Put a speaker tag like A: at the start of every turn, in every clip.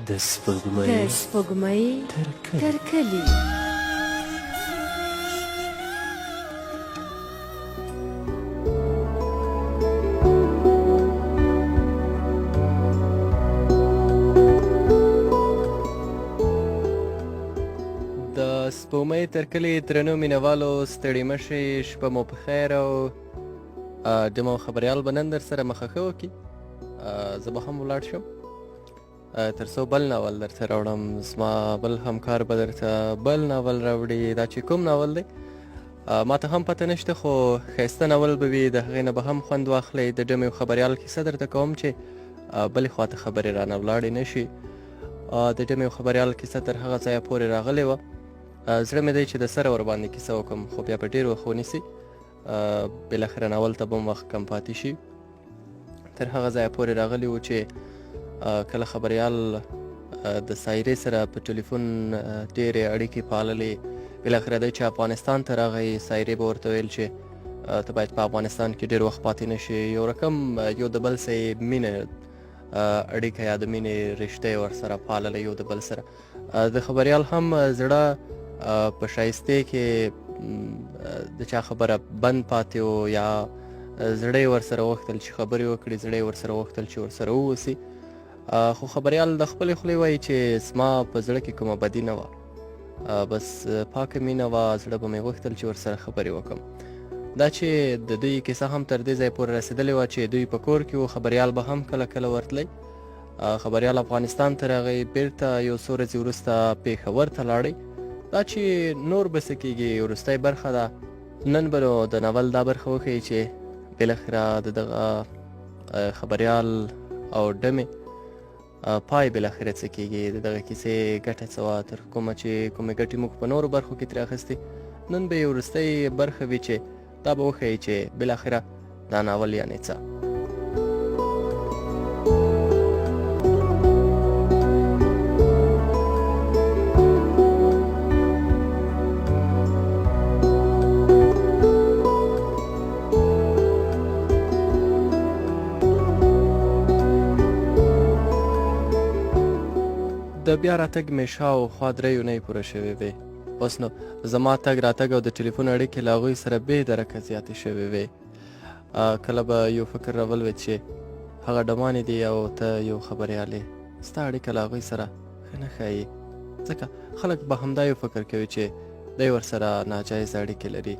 A: د سپوږمۍ تر کلي.
B: د سپوږمۍ تر کلي درنو مینهوالو ستړي مه شئ، شپه مو په خیر او ډمو خبریال به نن در سره مخه ښه وکړي. زه به هم ولاړ شم تر څو بل ناول درته راوړم. زما بل همکار به درته بل ناول راوړي. دا چې کوم ناول دی ما ته هم پته نشته، خو ښایسته ناول به وي، د هغې نه به هم خوند واخلئ. د ډمې خبریال کیسه درته کوم چې بلې خواته خبرې رانه ولاړې نه شي. د ډمې خبریال کیسه تر هغه ځایه پورې راغلې وه. زړه مې دی چې د سره ورباندې کیسه وکړم، خو بیا به ډېر وخت ونیسي. بالاخره ناول ته به هم وخت کم پاتې شي. تر هغه ځایه پورې راغلي وو چې کله خبریال د سایرې سره په ټلیفون ډېرې اړیکې پاللې. بالاخره دی چې افغانستان ته راغی. سایرې به ورته ویل چې ته باید په افغانستان کې ډېر وخت پاتې نه شي. یو رقم یو د بل سره یې مینه اړیکه یا د مینې رشته یې ورسره پالله یو د بل سره. د خبریال هم زړه په شایستې کې د چا خبره بند پاتې و، یا زړه یې ورسره غوښتل چې خبرې وکړي، زړه یې ورسره غوښتل چې ورسره ووسي. خو خبریال د خپلې خولې وایي چې زما په زړه کې کومه بدي نه وه، بس پاکه مینه وه. زړه به مې غوښتل چې ورسره خبرې وکړم. دا چې د دوی کیسه هم تر دې ځای پورې رسېدلې وه چې دوی په کور کې وو. خبریال به هم کله کله ورتلی. خبریال افغانستان ته راغی، بیرته یو څو ورځې وروسته پېښور ته لاړی. دا چې نور به څه کېږي وروستی برخه ده. نن به نو د ناول دا برخه وښیي چې بالاخره د دغه خبریال او ډمې پای بالاخره څه کېږي، د دغه کیسې ګټه څه وه، تر کومه چې کومې ګټې موږ په نورو برخو کې ترې اخیستې. نن به یې وروستی برخه وي چې دا به وښیي چې بالاخره دا ناول یعنې څه. د بیا راتګ مې شاوخوا 3 اونۍ پوره شوې وې. اوس نو زما تګ راتګ او د ټلیفون اړیکې له هغوی سره بې درکه زیاتې شوې وې. کله به یو فکر راولوېد چې هغه ډمانې دي او ته یو خبریال یې، ستا اړیکه له هغوی سره ښه نه ښایي. ځکه خلک به همدا یو فکر کوي چې دی ورسره ناجایز اړیکې لري.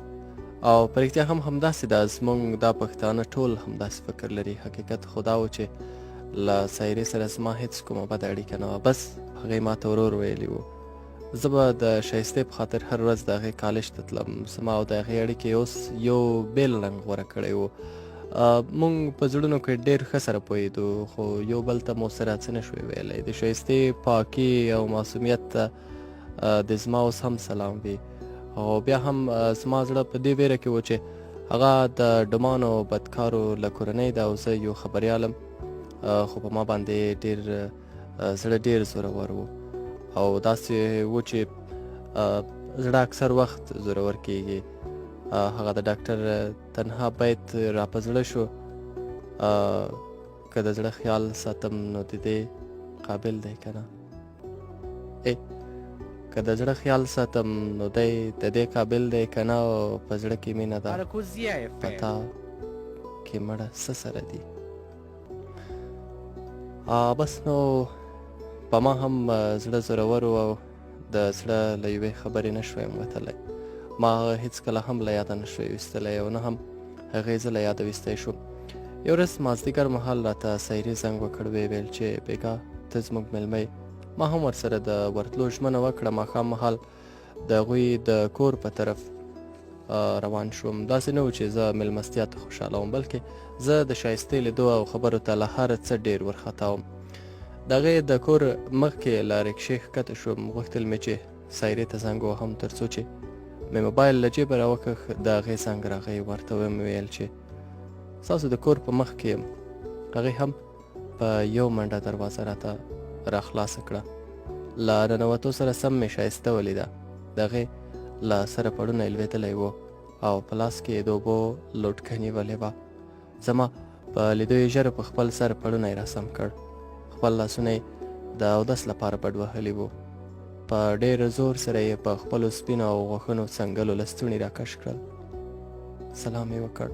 B: او په رښتیا هم همداسې ده. زموږ دا پښتانه ټول همداسې فکر لري. حقیقت خو دا و چې له سایرې سره زما هېڅ کومه بده اړیکه نه وه. بس هغې ما ته ورور ویلي وو. زه به د ښایستې په خاطر هر ورځ د هغې کالج ته تلم. زما او د هغې اړیکې اوس یو بېل رنګ غوره کړی و. موږ په زړونو کې ډېر ښه سره پوهېدو، خو یو بل ته مو سره څه نه شوی ویلی. د ښایستې پاکي او معصومیت ته د زما اوس هم سلام وي. او بیا هم زما زړه په دې ویره کې و چې هغه د ډمانو بدکارو له کورنۍ ده او زه یو خبریال یم. خو په ما باندې ډېر زړه ډېر زورور و. او داسې و چې زړه اکثر وخت زورور کېږي. هغه د ډاکټر تنها بیت را په زړه شو، که د زړه خیال ساتم نو د دې قابل دی که نه. که د زړه خیال ساتم نو دی د دې قابل دی که نه. او په زړه کې مینه ده، په تا کې مړه څه سره دي. بس نو په ما هم زړه زورور و او د زړه له یوې خبرې نه شویم وتلی. ما هغه هېڅکله هم له یاده نه شوی ویستلی او نه هم هغې زه له یاده ویستی شوم. یو ورځ مازدیګر مهال راته سایرې زنګ وکړ، ویې ویل چې بېګا ته زموږ مېلمه یې. ما هم ورسره د ورتلو ژمنه وکړه. ماښام مهال د هغوی د کور په طرف روان شوم. داسې نه و چې زه مېلمستیا ته خوشحاله وم، بلکې زه د ښایستې لیدو او خبرو ته له هر څه ډېر ورخطا وم. د هغې د کور مخکې له رکشې ښکته شوم. غوښتل مې چې سایرې ته زنګ ووهم تر څو چې مې موبایل له جیبه راوکښ. د هغې زنګ راغی. ورته ومې ویل چې ستاسو د کور په مخ کې یم. هغې هم په یو منډه دروازه راته راخلاصه کړه. له ننوتو سره سم مې ښایسته ولیده. د هغې له سره پړونه یې لوېدلی و او په لاس کې یې د اوبو لوټکه نیولې وه. زما په لیدو یې ژر په خپل سر پړونه یې راسم کړ. خپل لاسونه یې د اودس لپاره بډ وهلي وو. په ډېر زور سره یې په خپلو سپینو او غوښنو څنګلو لستوڼي راکش کړل. سلام یې وکړ.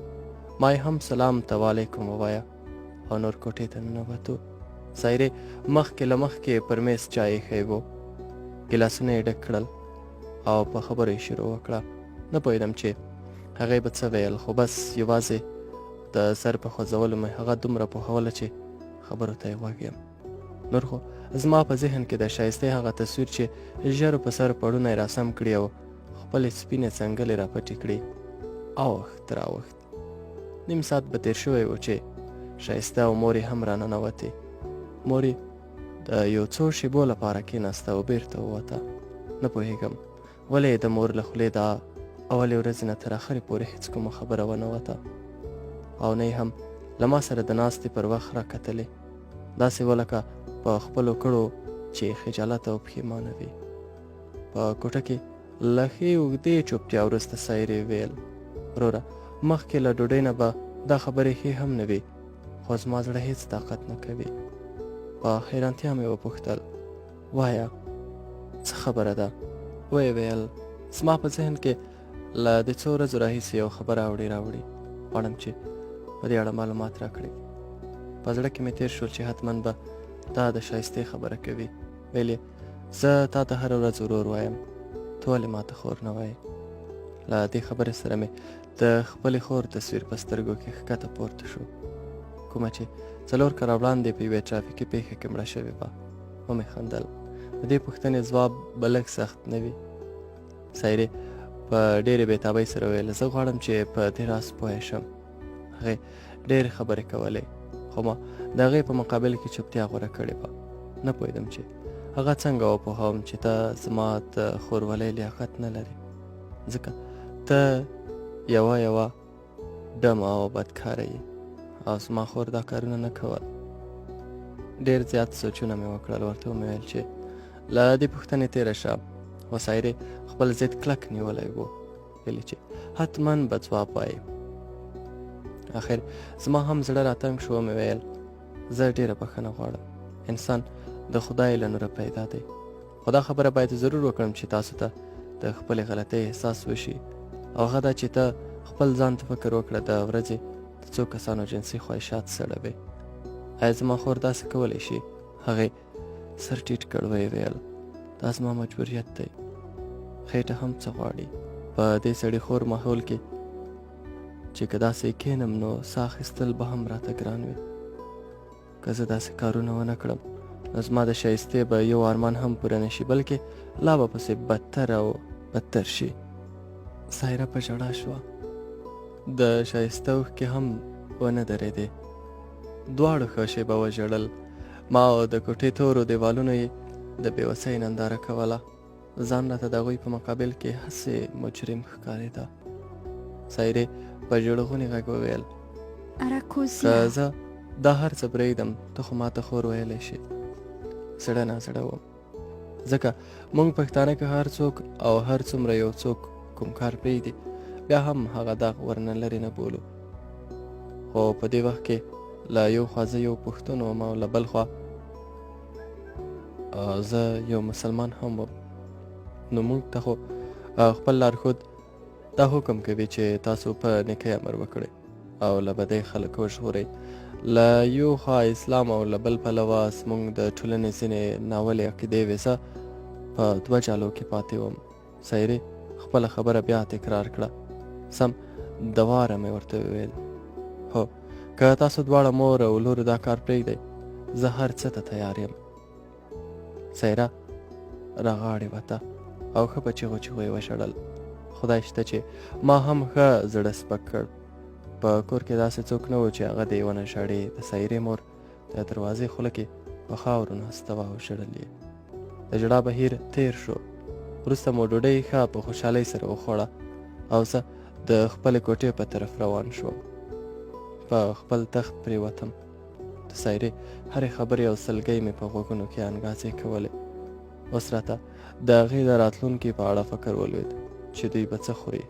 B: ما یې هم سلام ته وعلیکم ووایه او نور کوټې ته ننوتو. سایرې مخکې له مخکې پر میز چای ایښی و. ګیلاسونه یې ډک کړل او په خبرو یې شروع وکړه. نه پوهېدم چې هغې به څه ویل، خو بس یوازې د سر په خوځولو مې هغه دومره پوهوله چې خبرو ته یې غوږ یم. نور خو زما په ذهن کې د ښایستې هغه تصویر چې ژرو په سر پړونه یې راسم کړي او خپلې سپینې څنګلې راپټې کړي اوښت راوښت. نیم ساعت به تېر شوی و چې ښایسته او مور یې هم راننوتې. مور یې د یو څو شېبو لپاره کېناسته او بېرته ووته. نه پوهېږم ولې د مور له خولې د اولې ورځې نه تر اخرې پورې هېڅ کومه خبره ونه وته او نه یې هم له ما سره د ناستې پر وخت را کتلې. داسې وه لکه په خپلو کړو چې خجالته او پښېمانه وي. په کوټه کې له ښې اوږدې چوپتیا وروسته سایرې ویل: وروره، مخکې له ډوډۍ نه به دا خبرې ښې هم نه وي، خو زما زړه هېڅ طاقت نه کوي. په حیرانتیا مې وپوښتل: وایه څه خبره ده؟ ویې ویل: زما په ذهن کې له دې څو ورځو راهیسې یو خبره راوړي غواړم چې په دې اړه معلومات راکړې. په زړه کې مې تېر شول چې حتما به دا د ښایستې خبره کوي. ویل یې: زه تا ته هره ورځ ورور وایم، ته ولې ما ته خور نه وایې؟ له دې خبرې سره مې د خپلې خور تصویر په سترګو کې ښکته پورته شو، کومه چې 4 کاله وړاندې په یوې ټرافیکي پېښه کې مړه شوې وه. ومې خندل. د دې پوښتنې ځواب به لږ سخت نه وي. سایرې په ډېرې بېتابۍ سره ویل: زه غواړم چې په دې راز پوه شم. هغې ډېرې خبرې کولې، خو ما د هغې په مقابل کې چوپتیا غوره کړې وه. نه پوهېدم چې هغه څنګه وپوهوم چې ته زما د خورولۍ لیاقت نه لرې، ځکه ته یوه ډمه او بدکاره یې او زما خور دا کارونه نه کول. ډېر زیات سوچونه مې وکړل. ورته ومې ویل چې له دې پوښتنې تېره شه. خو سایرې خپل ضد کلک نیولی و. ویلې چې حتما به ځواب وایي. اخر زما هم زړه راتنګ شو. ومې ویل: زه ډېره بښنه غواړم. انسان د خدای له نوره پیدا دی، خو دا خبره باید ضرور وکړم چې تاسو ته د خپلې غلطۍ احساس وشي، او هغه دا چې ته خپل ځان ته فکر وکړه د ورځې د څو کسانو جنسي خواهشات سړوې. ایا زما خور داسې کولی شي؟ هغې سر ټیټ کړ. ویې ویل: دا زما مجبوریت دی. خېټه هم څه غواړي. په دې سړي خور ماحول کې چې که داسې کښېنم نو ساه اخیستل به هم راته ګران وي. که زه داسې کارونه ونه کړم نو زما د ښایستې به یو ارمان هم پوره نه شي، بلکې لا به پسې بدتر او بدتر شي. سایره په ژړا شوه. د ښایسته اوښکې هم ونه درېدې. دواړو ښه شېبه وژړل. ما او د کوټې تورو دیوالونو یې د بېوسۍ ننداره کوله. ځان راته د هغوی په مقابل کې هسې مجرم ښکارېده. سایرې په ژړغوني غږ وویل: که زه دا هر څه پرېږدم، ته خو ما ته خور ویلی شي. زړه نازړه وم، ځکه موږ پښتانه که هر څوک او هر څومره یو څوک کوم کار پرېږدي، بیا هم هغه داغ ورنه لرې نه بولو. خو په دې وخت کې له یو خوا زه یو پښتون وم او له بل خوا زه یو مسلمان هم وم. نو موږ ته خو خپل لارښود دا حکم کوي چې تاسو په نیکۍ امر وکړئ او له بدۍ خلک وژغورئ. له یو خوا اسلام او له بل پلوه زموږ د ټولنې ځینې ناولې عقیدې وې. زه په 2 جالو کې پاتې وم. سایرې خپله خبره بیا تکرار کړه. سم د واره مې ورته وویل: هو، که تاسو دواړه مور او لور دا کار پرېږدئ، زه هر څه ته تیار یم. سایره راغاړې وته او ښه په چیغو چیغو یې وژړل. خدای شته چې ما هم ښه زړه سپک کړ. په کور کې داسې څوک نه و چې هغه دې ونه ژړې. د سایرې مور د دروازې خوله کې په خاورو ناسته وه او ژړل یې. د ژړا بهیر تېر شو. وروسته مو ډوډۍ ښه په خوشحالۍ سره وخوړه او زه د خپلې کوټې په طرف روان شوم. په خپل تخت پرېوتم. د سایرې هرې خبرې او سلګۍ مې په غوږونو کې انګازې کولې. اوس راته د هغې د راتلونکي په اړه فکر ولوېد چې دوی به څه خوري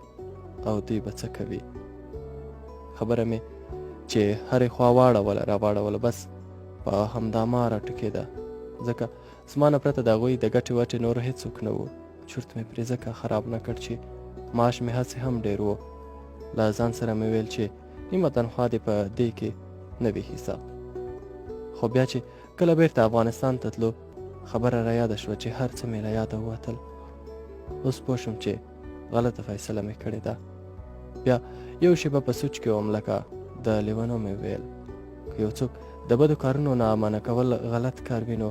B: او دوی به څه کوي. خبره مې چې هرې خوا واړوله راواړوله، بس په همدا ما راټوکېده ځکه زما نه پرته د هغوی د ګټې وټې نور هېڅوک نه وو. چورت مې پرې ځکه خراب نه کړ چې معاش مې هسې هم ډېر و. له ځان سره مې ویل چې نیمه تنخوا دې په دې کې نه وي حساب. خو بیا چې کله بیرته افغانستان ته تلو خبره را یاده شوه چې هر څه مې له یاده ووتل. اوس پوه شوم چې غلطه فیصله مې کړې ده. بیا یو شیبه په سوچ کې وم، لکه د لیونو مې ویل که یو څوک د بدو کارونو نه منع کول غلط کار وي نو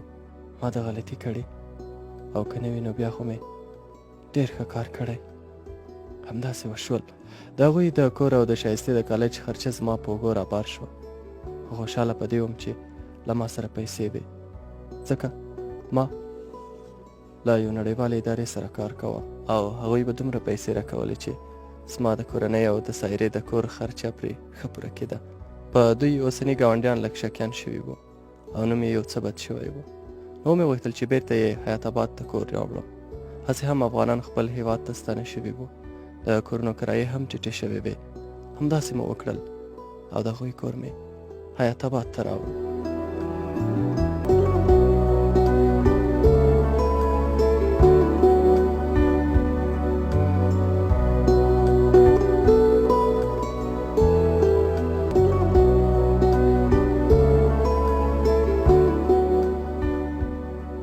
B: ما د غلطي کړې، او که نه وي نو بیا خو مې ډېر ښه کار کړی. همداسې وشول. د هغوی د کور او د ښایستې د کالج خرچه زما په اوږو رابار شوه. خو خوشحاله په دې وم چې له ما سره پیسې وې، ځکه ما له یو نړیوالې ادارې سره کار کوه او هغوی به دومره پیسې راکولې چې زما د کورنۍ او د سایرې د کور خرچه پرې ښه پوره کېده. په دوی اوسني ګاونډیان لږ شکیان شوي وو او نوم یې یو څه بد شوی و. نو مې غوښتل چې بیرته یې حیات آباد ته کور راوړم. هسې هم افغانان خپل هیواد ته ستانه شوي وو. د کورونو کرایې هم ټیټې شوې وې. همداسې مې وکړل او د هغوی کور مې حیات آباد ته راوړ.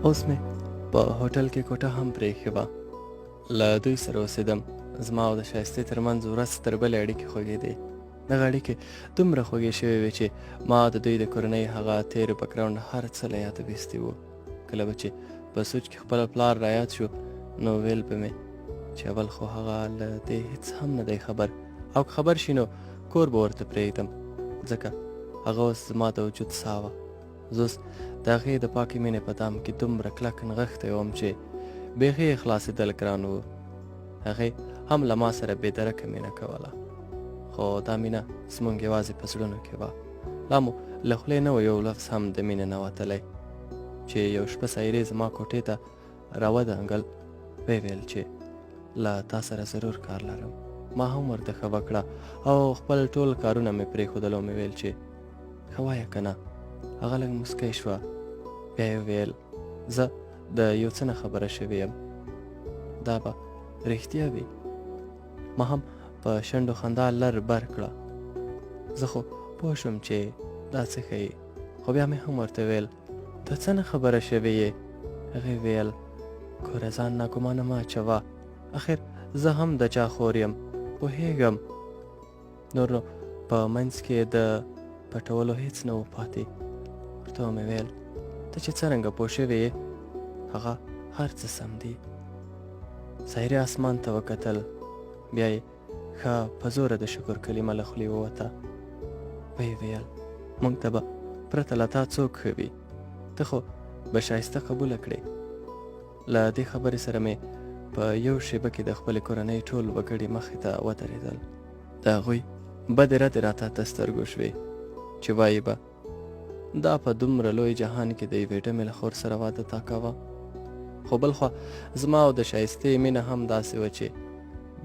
B: اوس مې په هوټل کې کوټه هم پرېښې وه. له دوی سره اوسېدم. زما او د ښایستې ترمنځ ورځ تر بلې اړیکې خوږېدې. دغه اړیکې دومره خوږې شوې وې چې ما د دوی د کورنۍ هغه تېر بکګراونډ هر څه له یاده ویستي وو. کله به چې په سوچ کې خپل پلار رایاد شو نو ویل به مې چې اول خو هغه له دې هېڅ هم نه دی خبر، او که خبر شي نو کور به ورته پرېږدم، ځکه هغه اوس زما د وجود ساه وه. زه اوس د هغې د پاکې مینې په دام کې دومره کلک نغښتی وم چې بیخي یې خلاصېدل ګران و. هغې هم له ما سره بې درکه مینه کوله، خو دا مینه زموږ یوازې په زړونو کې وه. لا مو له خولې نه و یو لفظ هم د مینې نه وتلی. چې یو شپه سایرې زما کوټې ته راودانګل، ویې ویل چې له تا سره ضرور کار لرم. ما هم ورته ښه وکړه او خپل ټول کارونه مې پرېښودل او مې ویل چې ښه وایه که نه. هغه لږ مسکی شوه. بیا یې وویل زه د یو څه نه خبره شوې یم، دا به رښتیا وي. ما هم په شونډو خندا لر بر کړه. زه خو پوه شوم چې دا څه ښیي، خو بیا مې هم ورته ویل ته څه نه خبره شوې یې. هغې ویل کوره ځان ناګمانه مه اچوه، اخر زه هم د چا خور یم، پوهېږم. نور نو په منځ کې د پټولو هېڅ نه و پاتې. ورته مې ویل ته چې څرنګه پوه شوې یې هغه هر څه سم دي. سایرې اسمان ته وکتل، بیا یې ښه په زوره د شکر کلمه له خولې ووته. ویې ویل موږ ته به پرته له تا څوک ښه وي، ته خو به ښایسته قبوله کړې. له دې خبرې سره مې په یو شیبه کې د خپلې کورنۍ ټول وګړي مخې ته ودرېدل. د هغوی بدې ردې راته ته سترګو شوې چې وایي به دا په دومره لوی جهان کې د یوې ډمې له خور سره واده تا کوه. خو بل خوا زما او د ښایستې مینه هم داسې وه چې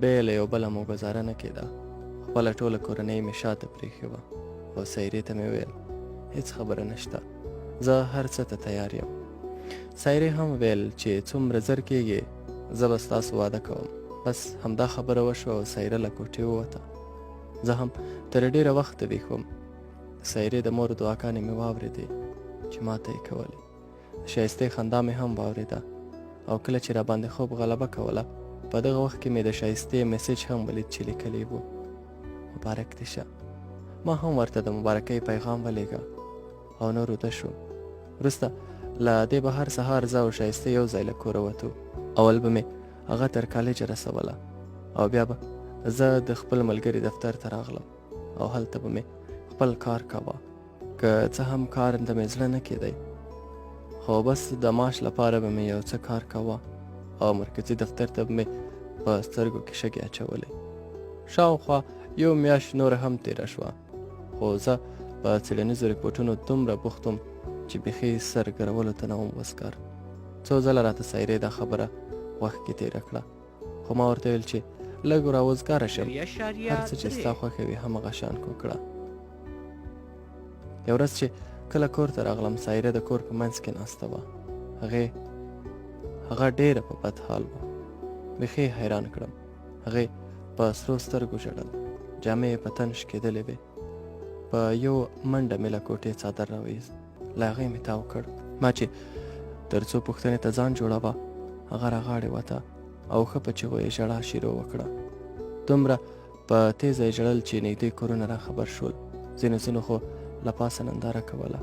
B: بې له یو بله مو ګزاره نه کېده. خپله ټوله کورنۍ مې شاته پرېښې وه او سایرې ته مې ویل هېڅ خبره نشته، زه هر څه ته تیار یم. سایرې هم ویل چې څومره زر کېږي زه به ستاسو واده کوم. بس همدا خبره وشوه او سایره له کوټې ووته. زه هم تر ډېره وخته ویښ وم. د سایرې د مور دعاګانې مې واورېدې چې ما ته یې کولې. د ښایستې خندا مې هم واورېده او کله چې راباندې خوب غلبه کوله په دغه وخت کې مې د ښایستې میسیج هم ولید چې لیکلی و مبارک دې شه. ما هم ورته د مبارکۍ پیغام ولیږه او نور وده شو. وروسته له دې به هر سهار زه او ښایستې یو ځای له کوره وتو. اول به مې هغه تر کالجه رسوله او بیا به زه د خپل ملګري دفتر ته راغلم او هلته به مې خپل کار کوه. که څه هم کار د مې زړه نه کېدی، خو بس د معاش لپاره به مې یو څه کار کوه او مرکزي دفتر ته به مې په سترګو کې شګې اچولې. شاوخوا یو میاشت نوره هم تېره شوه، خو زه په څېړنیزو ریپورټونو دومره بوخت وم چې بیخي سر ګرولو ته نه وم وسکار. څو ځله راته سایرې دا خبره غوږ کې تېره کړه، خو ما ورته ویل چې لږ راوزګاره شم، هر څه چې ستا خوښه وي همغه شان وکړه. یو ورځ چې کله کور ته راغلم سایره د کور په منځ کې ناسته وه. هغه ډېره په بد حال وه. بیخي حیران کړم. هغې په سرو سترګو ژړل. جامې یې په تن شکېدلې وې. په یو منډه مې له کوټې څادر راوایست. له هغې مې تاو کړ. ما چې تر څو پوښتنې ته ځان جوړاوه، هغه راغاړې وته او ښه په چغو یې ژړا شروع وکړه. دومره په تیزه یې ژړل چې نږدې کورونه را خبر شول. ځینو خو له پاسه ننداره کوله.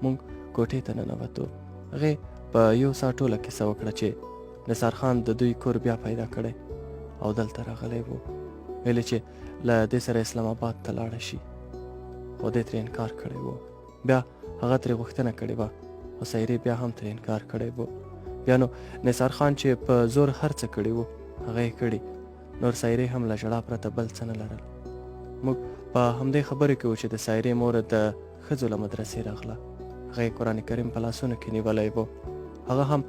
B: موږ کوټې ته ننوتو. هغې په یو ساعت ټوله کیسه وکړه چې نثار خان د دوی کور بیا پیدا کړی او دلته راغلی و. ویلې چې له دې سره اسلام آباد ته لاړه شي، خو دې ترې انکار کړی و. بیا هغه ترې غوښتنه کړې وه، خو سایرې بیا هم ترې انکار کړی و. بیا نو نثار خان چې په زور هر څه کړي وو، هغه یې کړي. نور سایرې هم له ژړا پرته بل څه نه لرل. موږ په همدې خبرې کې وو چې د سایرې مور د ښځو له مدرسې راغله. هغه یې قرآن کریم په لاسونو کې نیولی و. هغه هم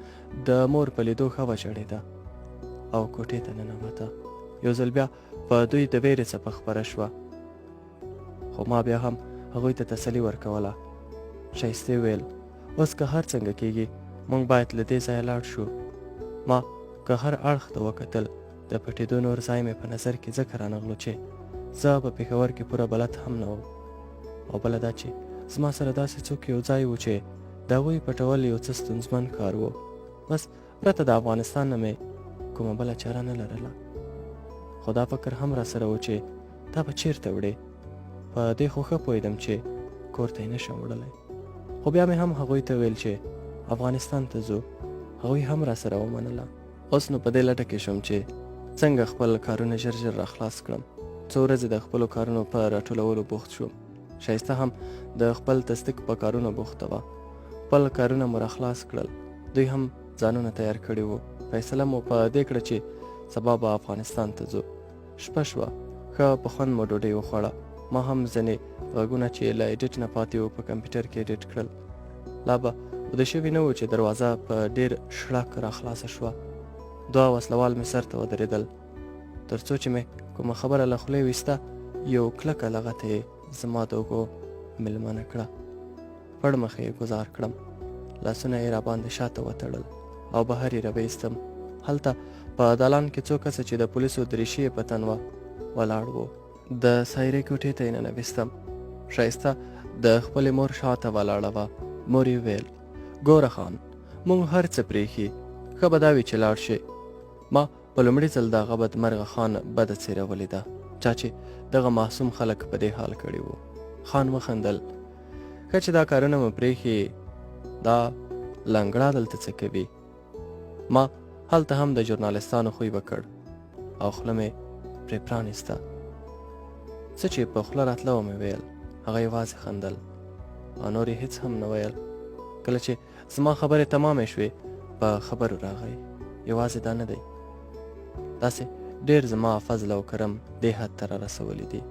B: د مور په لیدو ښه وژړېده او کوټې ته ننوته. یو ځل بیا په دوی د ویرې څپه خپره شوه، خو ما بیا هم هغوی ته تسلي ورکوله. ښایستې ویل، اوس که هر څنګه کېږي موږ باید له دې ځایه لاړ شو. ما که هر اړخ ته وکتل، د پټېدو نور ځای مې په نظر کې ځکه رانغلو چې زه په پېښور کې پوره بلد هم نه وم، او بله دا چې زما سره داسې څوک یو ځای و چې د هغوی پټول یو څه ستونزمن کار و. بس پرته د افغانستان نه مې کومه بله چاره نه لرله. خو دا فکر هم را سره و چې دا به چیرته وړې. په دې خو ښه پوهېدم چې کور ته یې نه شم وړلی. خو بیا مې هم هغوی ته ویل چې افغانستان ته ځو. هغوی هم را سره ومنله. اوس نو په دې لټه کې شوم چې څنګه خپل کارونه ژر ژر را خلاص کړم. څو ورځې د خپلو کارونو په راټولولو بوخت شوم. ښایسته هم د خپل تصدیق په کارونو بوخته وه. خپل کارونه مو را خلاص کړل. دوی هم ځانونه تیار کړي وو. فیصله مو په دې کړه چې سبا به افغانستان ته ځو. شپه شوه. ښه په خوند مو ډوډۍ وخوړه. ما هم ځینې غږونه چې له ایډیټ نه پاتې وو په کمپیوټر کې ایډیټ کړل. لا به وده شوي نه و چې دروازه په ډېر شړک را خلاصه شوه. دوه وسلوال مې سر ته ودرېدل. تر څو چې مې کومه خبره له خولې ویسته، یو کلکه لغته یې زما د اوږو مېلمانه کړه. پړ مخې یې ګزار کړم. لاسونه یې راباندې شاته وتړل او بهر یې راویستم. هلته په دالان کې څو کسه چې د پولیسو دریشي یې په تن وه ولاړ وو. د سایرې کوټې ته یې ننویستم. ښایسته د خپلې مور شاته ولاړه وه. مور یې ویل، ګوره خان، موږ هر څه پرېښي، ښه به دا وي چې لاړ شې. ما په لومړي ځل د هغه بدمرغه خان بده څېره ولیده، چا چې دغه معصوم خلک په دې حال کړي وو. خان وخندل. ښه چې دا کارونه مو پرېښي، دا لنګړه دلته څه کوي؟ ما هلته هم د ژورنالستانو خوی وکړ او خوله مې پرې پرانیسته. څه چې په خوله راتله ومې ویل. هغه یوازې خندل او نور یې هېڅ هم نه ویل. کله چې زما خبرې تمامې شوې، په خبرو راغی. یوازې دا نه دی، داسې ډېر زما فضل او کرم دې حد ته را رسولی دي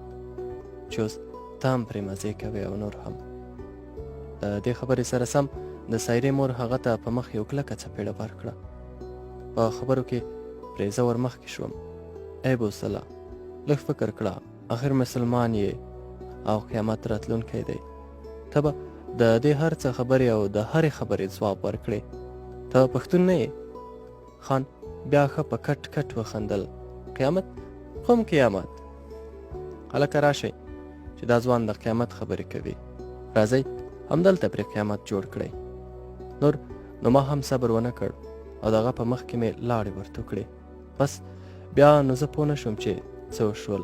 B: چې اوس ته هم پرې مزې کوې او نور هم. د دې خبرې سره سم د سایرې مور هغه ته په مخ یو کلکه څپېړه ورکړه. په خبرو کې پرې زه ور مخکې شوم. ای بوسله، لږ فکر کړه، آخر مسلمان یې او قیامت راتلونکی دی. ته به د دې هر څه خبرې او د هرې خبرې ځواب ورکړې. ته پښتون نه یې؟ خان بیا ښه په کټ کټ وخندل. قیامت؟ کوم قیامت؟ هلکه راشئ چې دا ځوان د قیامت خبرې کوي. راځئ همدلته پرې قیامت جوړ کړئ. نو ما هم صبر ونه کړ او د هغه په مخ کې مې لاړې ورته کړې. بس بیا نو زه پوه نه شوم چې څه وشول.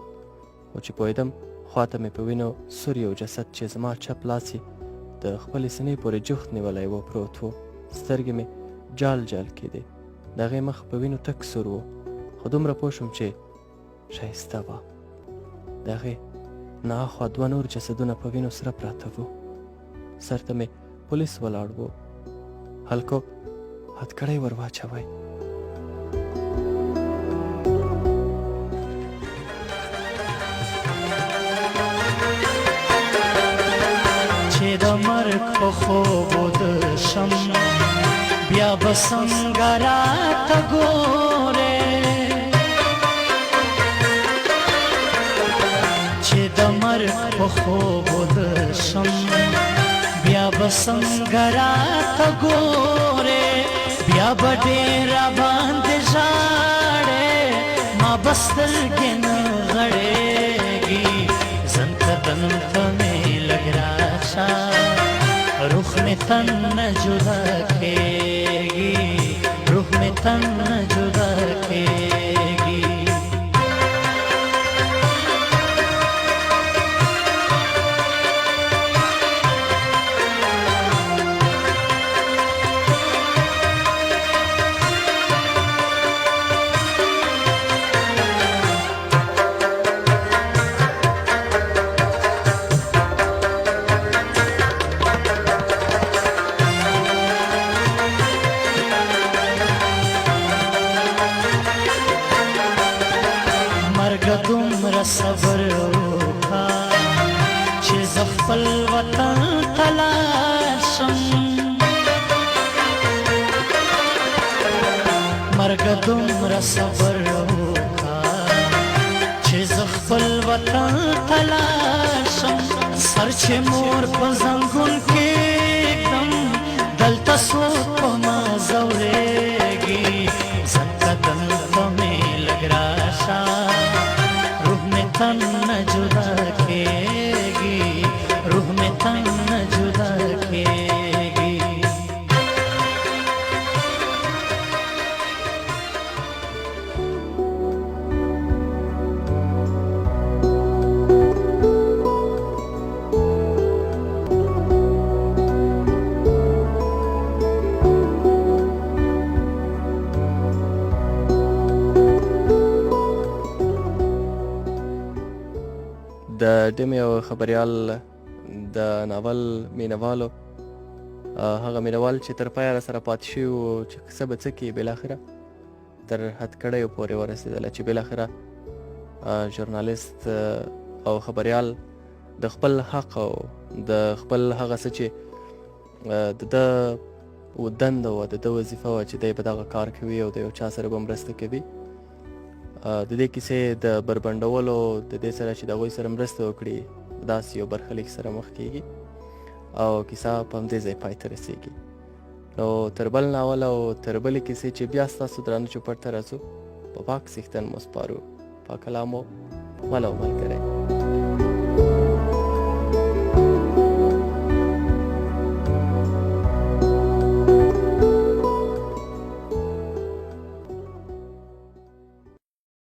B: خو چې پوهېدم، خواته مې په وینو سور یو جسد چې زما چپ لاس یې د خپلې سینې پورې جوخت نیولی و پروت و. سترګې مې جال جال کېدې. د هغې مخ په وینو تک سور و، خو دومره پوه شوم چې ښایسته وه. د هغې نه اخوا دوه نور جسدونه په وینو سره پراته وو. سر ته مې پولیس ولاړ وو. هلکو هتکړۍ ور واچوئ.
C: چې د مرګ په خوبو د شم، بیا به څنګه راته ګورې. چې د مرګ په خوبو د شم، بیا به څنګه راته ګورې بیا به ډېره باندې ژاړې ما به سترګې نه غړېږي ځن کتن ته مې لږ راشه روح مې تن نه جدا کېږي روح مې تن نه جدا کېږي دومره صبر وکړه چې زه خپل وطن ته لاړ شم مرګه دومره صبر وکړه چې زه خپل وطن ته لاړ شم سر چې مور په زنګون کې کړم دلته څوک په ما ځورېږي ځکه دلته مې لږ راشه تن نه جدا کېږي روح مې تن نه جدا کېږي
B: د ډمې او خبریال د ناول مینوالو هغه مینوال چې تر پایه راسره پاتې شوي وو چې څه به څه کړي بالاخره تر هتکړیو پورې ورسېدله چې بالاخره ژورنالیست او خبریال د خپل حق او د خپل هغه څه چې د ده دنده وه د ده وظیفه وه چې دی به دغه کار کوي او د یو چا سره به مرسته کوي د دې کیسې د بربنډولو د دې سره چې د هغوی سره مرسته وکړي داسې یو برخلیک سره مخ کیږي او کیسه په همدې ځای پای ته رسیږي نو تر بل ناول او تر بلې کیسې چې بیا ستاسو درانه چوپړ ته راځو په پاک څښتن مو سپارو پاک کلام مو مل او ملګری